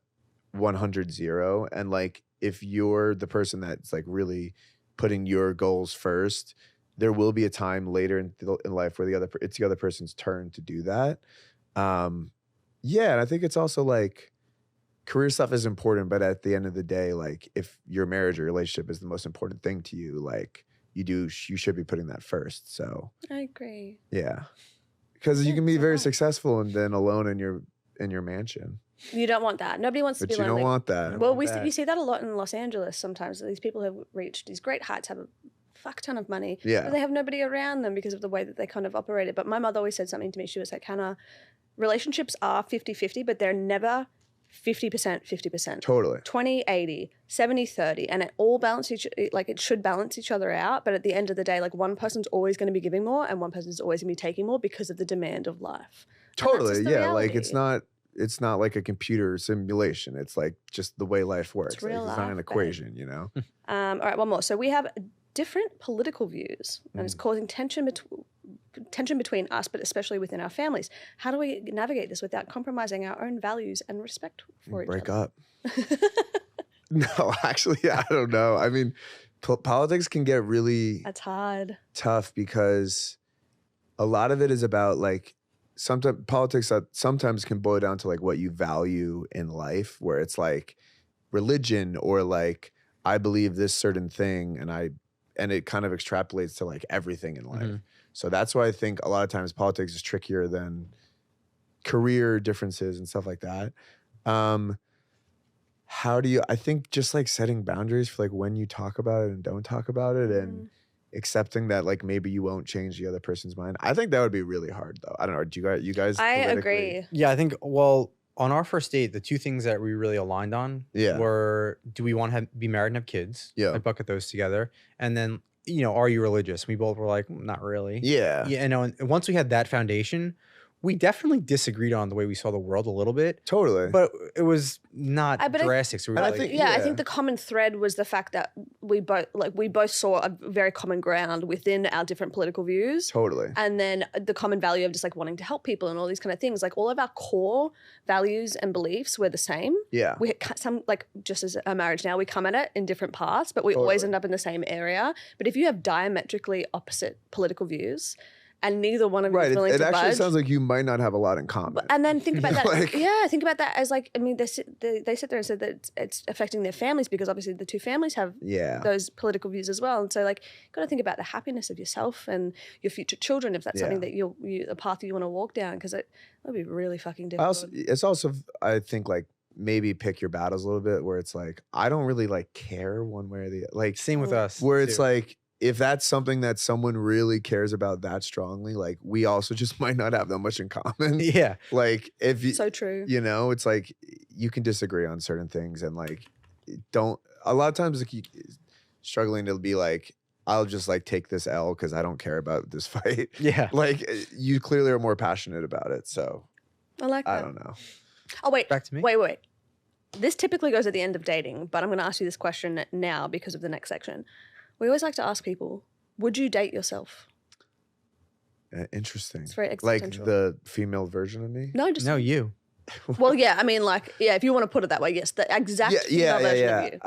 100-0. And like, if you're the person that's like really putting your goals first, there will be a time later in life where it's the other person's turn to do that. Yeah, and I think it's also like career stuff is important, but at the end of the day, like if your marriage or relationship is the most important thing to you, like you should be putting that first. So I agree. Yeah, because you can be very successful and then alone in your mansion. You don't want that. Nobody wants to be lonely. But you don't want that. Well, you see that a lot in Los Angeles sometimes. These people have reached these great heights, have a fuck ton of money, but they have nobody around them because of the way that they kind of operate it. But my mother always said something to me. She was like, Hannah, relationships are 50-50, but they're never 50%, 50%. Totally. 20-80, 70-30, and it all it should balance each other out. But at the end of the day, like one person's always going to be giving more and one person's always going to be taking more because of the demand of life. Totally. Yeah. Reality. Like it's not like a computer simulation. It's like just the way life works. It's not an equation, you know? All right, one more. So we have different political views, and it's causing tension between us, but especially within our families. How do we navigate this without compromising our own values and respect for each other? Break up. No, actually, I don't know. I mean, politics can get really That's hard. tough because a lot of it is about like sometimes politics that sometimes can boil down to like what you value in life, where it's like religion or like I believe this certain thing and it kind of extrapolates to like everything in life. Mhm. So that's why I think a lot of times politics is trickier than career differences and stuff like that. How do you, I think just like setting boundaries for like when you talk about it and don't talk about it and accepting that like maybe you won't change the other person's mind. I think that would be really hard though. I don't know. Do you guys I politically- agree. Yeah, I think, well, on our first date, the two things that we really aligned on Yeah. were, do we want to be married and have kids? Yeah. I bucket those together. And then, you know, are you religious? We both were like, not really. Yeah. Yeah, and once we had that foundation, we definitely disagreed on the way we saw the world a little bit, Totally. but it was not but drastic. So we were I like, think- I yeah. think the common thread was the fact that we both saw a very common ground within our different political views. Totally. And then the common value of just like wanting to help people and all these kind of things. Like all of our core values and beliefs were the same. Yeah. We some like just as a marriage now, we come at it in different paths, but we always Totally. end up in the same area. But if you have diametrically opposite political views and neither one of you Right. is willing It to actually budge, sounds like you might not have a lot in common. and then think about that. Like- Think about that as like, I mean, they sit there and said that it's affecting their families because obviously the two families have Yeah. those political views as well. And so like, got to think about the happiness of yourself and your future children if that's something that a path you want to walk down, because it would be really fucking difficult. It's also, I think like maybe pick your battles a little bit where it's like, I don't really like care one way or the other. Like same with us. where it's too. like, if that's something that someone really cares about that strongly, like we also just might not have that much in common. yeah. Like if you, So true. you know, it's like you can disagree on certain things and like don't, a lot of times like, struggling to be like, I'll just like take this L because I don't care about this fight. Yeah. Like you clearly are more passionate about it. So I like that. I don't know. Oh, wait. Back to me. Wait. This typically goes at the end of dating, but I'm going to ask you this question now because of the next section. We always like to ask people, would you date yourself? Interesting. It's very Like existential. the female version of me. No, just No, you. well, yeah. I mean, like, yeah. If you want to put it that way, yes, the exact female version of you.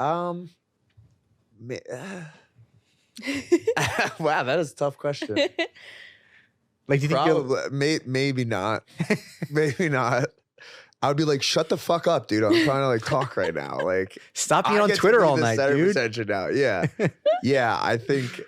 Wow, that is a tough question. Like, do you think you'll, Probably, maybe not. Maybe not. I would be like, shut the fuck up, dude. I'm trying to like talk right now. Like, stop being I on get to Twitter be all the night, center of dude? attention now. Yeah, yeah. I think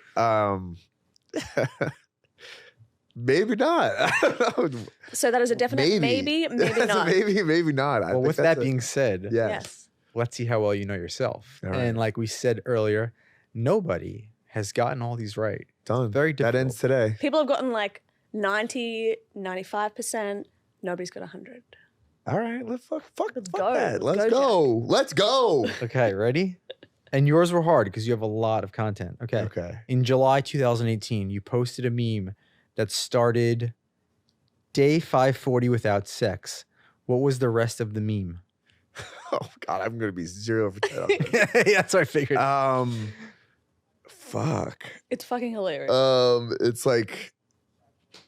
maybe not. I don't know. So that is a definite maybe That's a not. maybe not. I Well, think with that's that being said, yes. Yes. let's see how well you know yourself. All right. And like we said earlier, nobody has gotten all these right. Done. Very That ends today. People have gotten like 90, 95%. Nobody's got 100. All right, fuck go. that. Let's Let's go, go. Let's go. Okay, ready? And yours were hard because you have a lot of content. Okay. Okay. In July 2018, you posted a meme that started day 540 without sex. What was the rest of the meme? Oh God, I'm gonna be 0 for 10. Yeah, that's what I figured. Fuck. It's fucking hilarious. It's like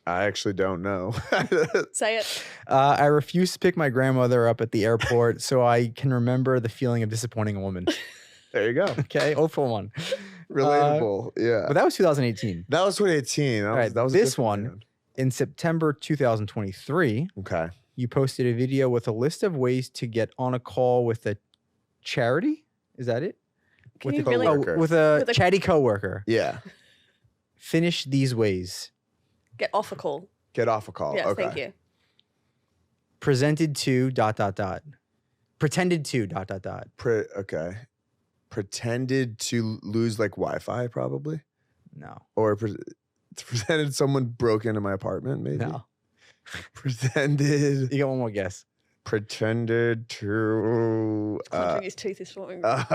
I actually don't know. Say it. I refuse to pick my grandmother up at the airport so I can remember the feeling of disappointing a woman. There you go. Okay, 0 for 1. Relatable. Yeah. But that was 2018. That was 2018. All right, That was a this different one- man. In September 2023, Okay. you posted a video with a list of ways to get on a call with a charity. Is that it? Can With you a really? coworker. with a With a- chatty coworker. Yeah. Finish these ways. Get off a call. Get off a call. Yes, okay. thank you. Presented to ... Pretended to ... Okay. Pretended to lose like Wi-Fi probably, No. or pretended someone broke into my apartment. Maybe. No. Pretended. You got one more guess. Pretended to. Clenching his teeth is forming. Why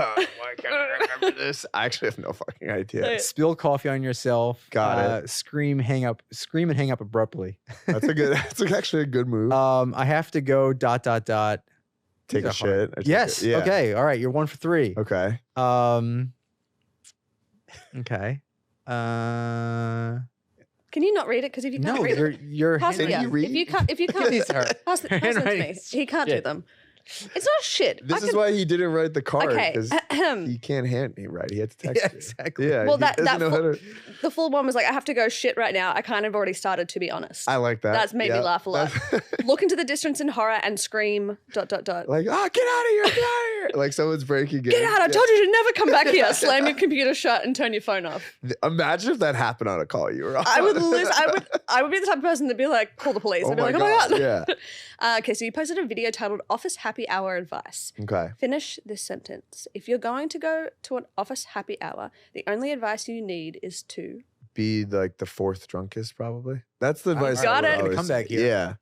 can't I remember this? I actually have no fucking idea. Say it. Spill coffee on yourself. Got it. Scream and hang up abruptly. That's a good. That's actually a good move. I have to go ... Take These a are hard. shit. I take Yes. it. Yeah. Okay. All right. You're 1 for 3. Okay. Okay. Can you not read it? Because if you can't No, read it, you're pass it. Can Yeah. you read? If you can't, These are pass them to me. handwriting's He can't do shit. them. It's not shit. This is why he didn't write the card, Okay, because he can't hand me right. He had to text Yeah, you. exactly. Yeah. Well, he that doesn't know how to- the full one was like, I have to go shit right now. I kind of already started, to be honest. I like that. That's made me Yeah. laugh a lot. Look into the distance in horror and scream ... Like, oh, get out of here, get out of here. Like someone's breaking in. Get out! I told you to never come back here. Slam your computer shut and turn your phone off. Imagine if that happened on a call you were on. I would lose. I would be the type of person that'd be like, call the police. I'd be like, oh my god. Yeah. Okay, so you posted a video titled "Office Happy Hour Advice." Okay. Finish this sentence. If you're going to go to an office happy hour, the only advice you need is to Be like the fourth drunkest, probably. That's the advice. got I would it. always Come back say. here. Yeah.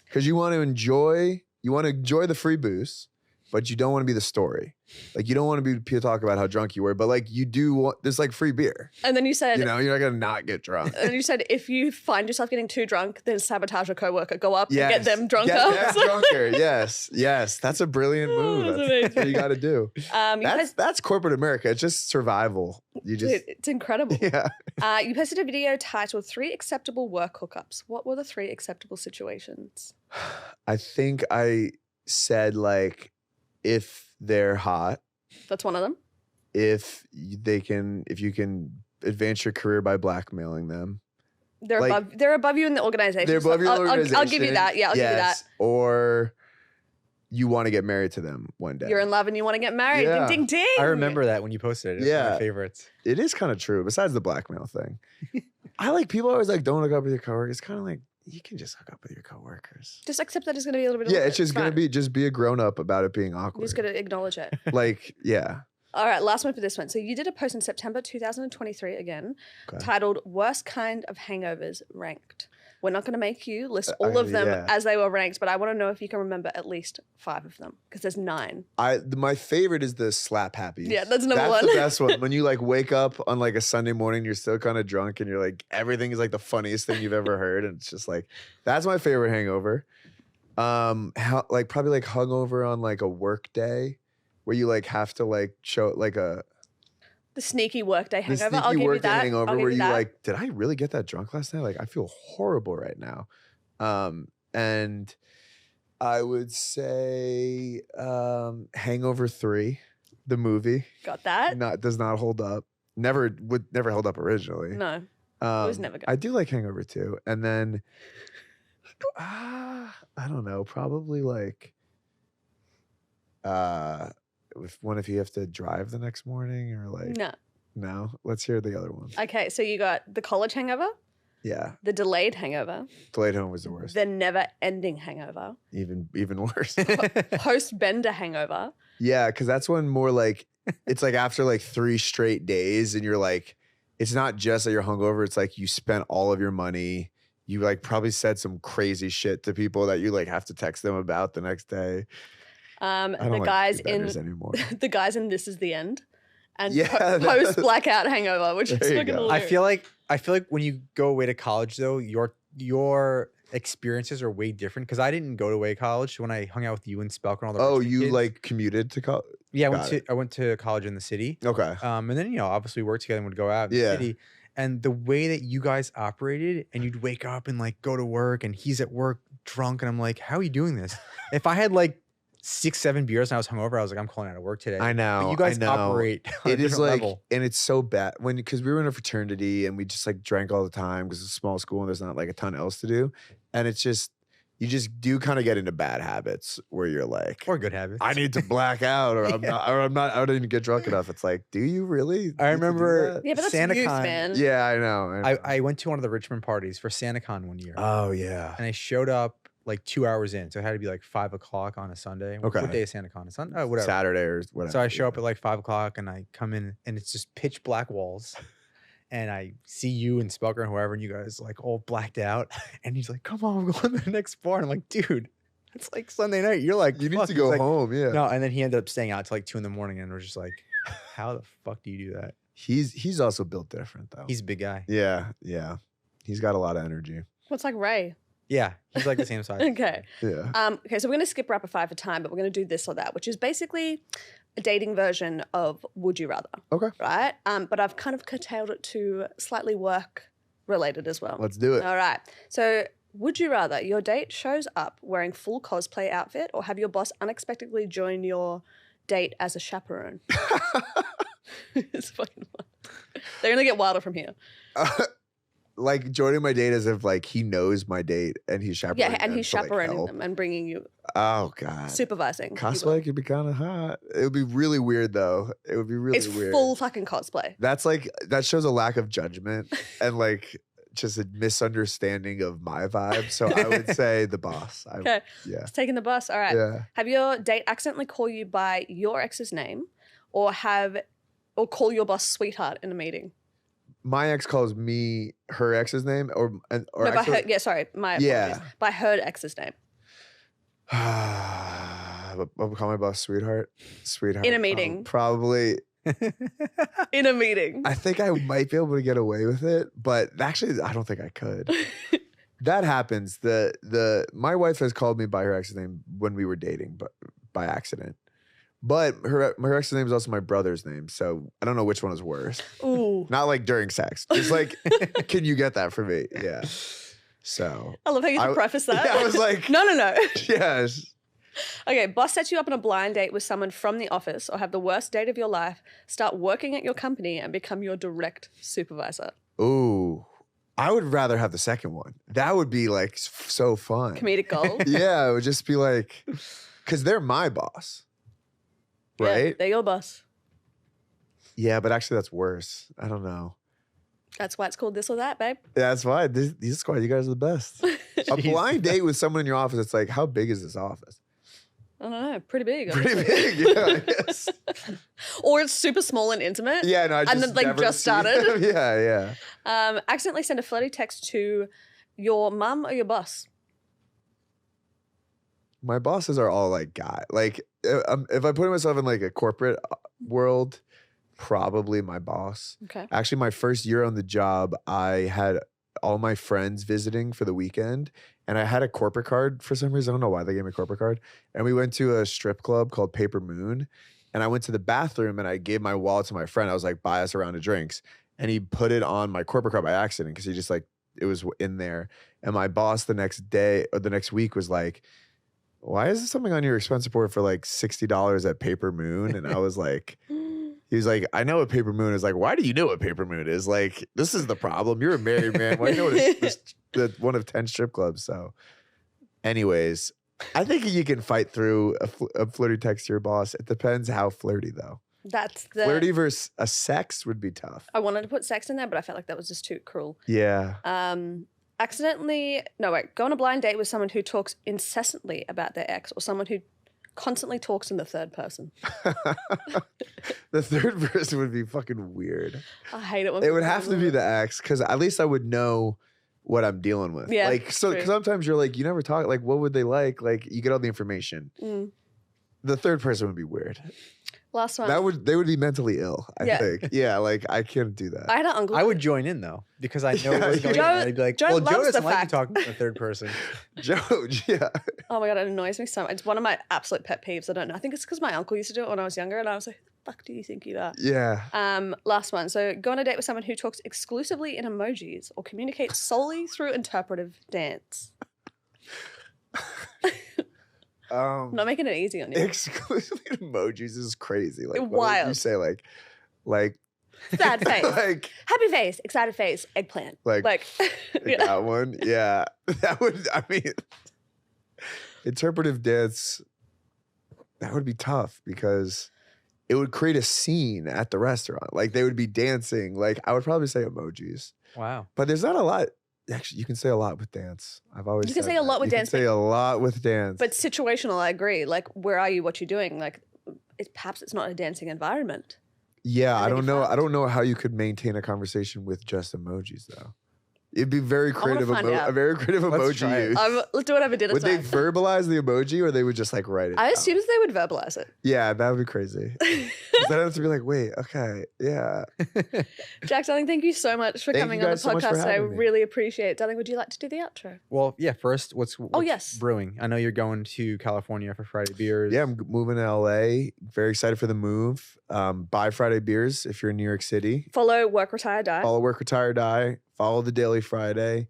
Because you want to enjoy the free booze, but you don't want to be the story. Like, you don't want to be talk about how drunk you were, but like you do want, there's like free beer. And then you said, You know, you're not gonna not get drunk. and you said, if you find yourself getting too drunk, then sabotage a coworker. Go up and Yes. get them drunker. Get them drunker. Yes. That's a brilliant move. That's That's what you got to do. You That's corporate America. It's just survival. You just it's incredible. yeah. You posted a video titled 3 Acceptable Work Hookups. What were the 3 acceptable situations? I think I said like, if they're hot, That's one of them. if you can advance your career by blackmailing them. They're Like- above you in the organization. They're above your organization. I'll give you that. Yeah, I'll give you that. Or you want to get married to them one day. You're in love and you want to get married. Yeah. Ding, ding, ding. I remember that when you posted it. It's one of Yeah. my favorites. It is kind of true, besides the blackmail thing. I like, people always like, don't hook up with your coworkers. It's kind of like, you can just hook up with your coworkers. Just accept that it's going to be a little bit Yeah, awkward. it's just going fine. to be a grown up about it being You're awkward. just going to acknowledge it. Like, yeah. All right, last one for this one. So you did a post in September 2023 again, Okay. titled "Worst Kind of Hangovers Ranked." We're not going to make you list all of them yeah. as they were ranked, but I want to know if you can remember at least 5 of them because there's 9. My favorite is the slap happy. Yeah, that's number That's one. the best one. When you like wake up on like a Sunday morning, you're still kind of drunk and you're like, everything is like the funniest thing you've ever heard. And it's just like, that's my favorite hangover. Like probably like hungover on like a work day where you like have to like show like The sneaky workday the hangover. sneaky I'll give you work day that. hangover I'll give where you you that. like, did I really get that drunk last night? Like, I feel horrible right now. And I would say Hangover 3, the movie, Got that? does not hold up. Never held up originally. No. was never good. I do like Hangover 2. And then I don't know, probably like if you have to drive the next morning or like No. Let's hear the other one. Okay, so you got the college hangover, Yeah. the delayed hangover, Delayed home was the worst. the never-ending hangover, Even worse. post-bender hangover. Yeah, because that's when more like it's like after like 3 straight days and you're like, it's not just that you're hungover, it's like you spent all of your money. You like probably said some crazy shit to people that you like have to text them about the next day. I don't The like guys benders in anymore. the guys in This Is the End, and Yeah, post blackout hangover, which is There you fucking go. I hilarious. feel like when you go away to college though, your experiences are way different. Because I didn't go to way college when I hung out with you and Spelk and all the Oh, Richmond you kids. like commuted to college? Yeah, Got I went to college in the city. Okay. And then obviously we worked together and would go out in Yeah. the city. And the way that you guys operated, and you'd wake up and like go to work, and he's at work drunk, and I'm like, how are you doing this? If I had like 6, 7 beers and I was hungover, I was like, I'm calling out of work today. I know. But you guys I know. operate on It a is different like, level. and it's so bad because we were in a fraternity and we just like drank all the time because it's a small school and there's not like a ton else to do. And it's just, you just do kind of get into bad habits where you're like, Or good habits. I need to black out or I didn't get drunk enough. It's like, do you really? need to I do remember that? Yeah, but that's SantaCon. youth, man. Yeah, I know. I went to one of the Richmond parties for SantaCon one year. Oh, yeah. And I showed up like 2 hours in. So it had to be like 5 o'clock on a Sunday. Okay. What day is SantaCon? Sunday? Oh, whatever. Saturday or whatever. So I show up at like 5 o'clock and I come in and it's just pitch black walls. And I see you and Spelker and whoever, and you guys like all blacked out. And he's like, come on, we're going to the next bar. And I'm like, dude, it's like Sunday night. You're like, You need "Fuck." to He's go like, home. Yeah. No, and then he ended up staying out till like 2 a.m. and we're just like, how the fuck do you do that? He's also built different though. He's a big guy. Yeah. He's got a lot of energy. What's like Ray? Yeah, he's like the same size. Okay. Yeah. Okay, so we're going to skip rapid fire for time, but we're going to do this or that, which is basically a dating version of Would You Rather. Okay. Right? But I've kind of curtailed it to slightly work related as well. Let's do it. All right. So Would you rather your date shows up wearing full cosplay outfit or have your boss unexpectedly join your date as a chaperone? It's fucking wild. They're going to get wilder from here. Like joining my date as if like he knows my date and he's chaperoning Yeah, and them he's to, like, chaperoning help. them and bringing you, Oh God. supervising. if you will. Cosplay could be kind of hot. It would be really weird though. It would be really It's weird. full fucking cosplay. That's like that shows a lack of judgment and like just a misunderstanding of my vibe. So I would say the boss. Okay. Yeah. It's taking the bus. All right. Yeah. Have your date accidentally call you by your ex's name or call your boss sweetheart in a meeting? My ex calls me her ex's name or No, by actually, her, yeah, sorry. My apologies. Yeah. By her ex's name. I'll call my boss sweetheart. Sweetheart. In a meeting. Probably. In a meeting. I think I might be able to get away with it, but actually I don't think I could. That happens. My wife has called me by her ex's name when we were dating, but by accident. But her ex's name is also my brother's name, so I don't know which one is worse. Ooh. Not like during sex. Just like, can you get that for me? Yeah. So I love how you preface that. Yeah, I was like, No. yes. Okay, boss sets you up on a blind date with someone from the office or have the worst date of your life, start working at your company and become your direct supervisor. Ooh, I would rather have the second one. That would be like so fun. Comedic gold. Yeah, it would just be like, because they're my boss. Right? Yeah, they're your boss. Yeah, but actually that's worse. I don't know. That's why it's called this or that, babe. Yeah, that's why. These squad, you guys are the best. A blind date with someone in your office, it's like, how big is this office? I don't know. Pretty big. Pretty obviously. big, yeah, I guess. Or it's super small and intimate. Yeah, no, I just And then, like, never just seen started. them. Yeah. Accidentally send a flirty text to your mum or your boss. My bosses are all like like if I put myself in like a corporate world, probably my boss. Okay. Actually, my first year on the job, I had all my friends visiting for the weekend, and I had a corporate card for some reason. I don't know why they gave me a corporate card. And we went to a strip club called Paper Moon, and I went to the bathroom and I gave my wallet to my friend. I was like, buy us a round of drinks, and he put it on my corporate card by accident because he just like it was in there. And my boss the next day or the next week was like, why is this something on your expense report for like $60 at Paper Moon? And I was like, he was like, I know what Paper Moon is. Like, why do you know what Paper Moon is? Like, this is the problem. You're a married man. Why do you know what the one of 10 strip clubs? So anyways, I think you can fight through a flirty text to your boss. It depends how flirty though. That's the Flirty versus a sex would be tough. I wanted to put sex in there, but I felt like that was just too cruel. Yeah. Go on a blind date with someone who talks incessantly about their ex or someone who constantly talks in the third person. The third person would be fucking weird. I hate it when It would people have do to be that. the ex because at least I would know what I'm dealing with. Yeah, Like, so true. sometimes you're like, you never talk. Like, what would they like? Like, you get all the information. Mm. The third person would be weird. Last one. They would be mentally ill, I Yeah. think. Yeah, like I can't do that. I had an uncle. I would join in though because I know Yeah, what's going Joe- on. I'd be like, Joe well, loves Joe the doesn't like fact- to talk in the third person. Joe, yeah. Oh my God, it annoys me so much. It's one of my absolute pet peeves. I don't know. I think it's because my uncle used to do it when I was younger and I was like, who the fuck do you think you are? Yeah. Last one. So go on a date with someone who talks exclusively in emojis or communicates solely through interpretive dance. I'm not making it easy on you. Exclusively emojis is crazy. Like what would you Wild. say like Sad face. like Happy face, excited face, eggplant. Like, you know. that one. Yeah. That would, I mean, interpretive dance, that would be tough because it would create a scene at the restaurant. Like they would be dancing. Like I would probably say emojis, Wow. but there's not a lot. Actually, you can say a lot with dance. I've always You can said say a that. lot with You dance, can say a lot with dance. But situational, I agree. Like, where are you? What you doing? Like, perhaps it's not a dancing environment. yeah, I maybe don't know. I fast. don't know how you could maintain a conversation with just emojis though. It'd be very wanna creative. find out. A very creative Let's emoji try it. use. Let's do it over dinner Would they time. verbalize the emoji or they would just like write it? I down? assume they would verbalize it. Yeah, that would be crazy. 'Cause then I have to be like, wait, okay, yeah. Jack, darling, thank you so much for Thank coming you on the guys so much for podcast today. I having me. really appreciate it. Darling, would you like to do the outro? Well, yeah. First, what's yes. brewing? I know you're going to California for Friday beers. Yeah, I'm moving to LA. Very excited for the move. Buy Friday beers if you're in New York City. Follow Work, Retire, Die. Follow Work, Retire, Die. Follow the Daily Friday.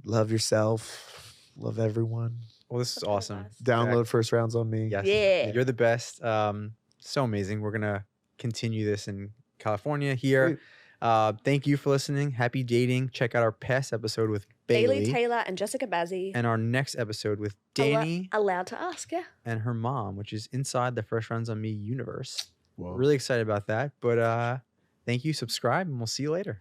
Love yourself. Love everyone. Well, this is That's really awesome. nice. Download First Rounds on me. Yes. Yeah. You're the best. So amazing. We're gonna continue this in California here. Thank you for listening. Happy dating. Check out our past episode with Bailey Bailey Taylor and Jessica Bazzi. and our next episode with Danny Allowed to ask, yeah. and her mom, which is inside the First Rounds on Me universe. Whoa. Really excited about that. But thank you. Subscribe, and we'll see you later.